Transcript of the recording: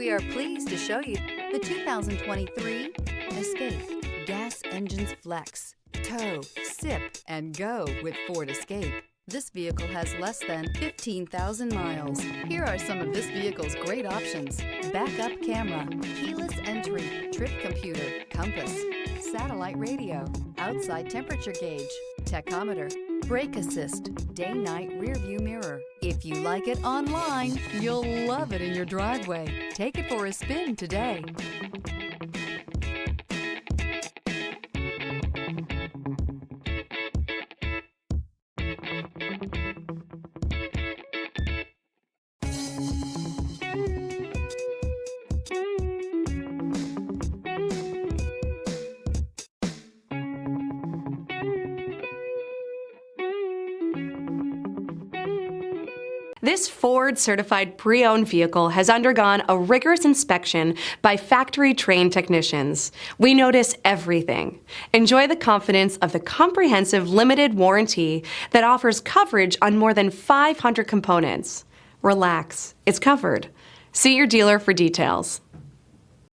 We are pleased to show you the 2023 Escape. Gas engines flex, tow, sip, and go with Ford Escape. This vehicle has less than 15,000 miles. Here are some of this vehicle's great options: backup camera, keyless entry, trip computer, compass, satellite radio, outside temperature gauge, tachometer, brake assist, day-night rear-view mirror. If you like it online, you'll love it in your driveway. Take it for a spin today. This Ford-certified pre-owned vehicle has undergone a rigorous inspection by factory-trained technicians. We notice everything. Enjoy the confidence of the comprehensive limited warranty that offers coverage on more than 500 components. Relax, it's covered. See your dealer for details.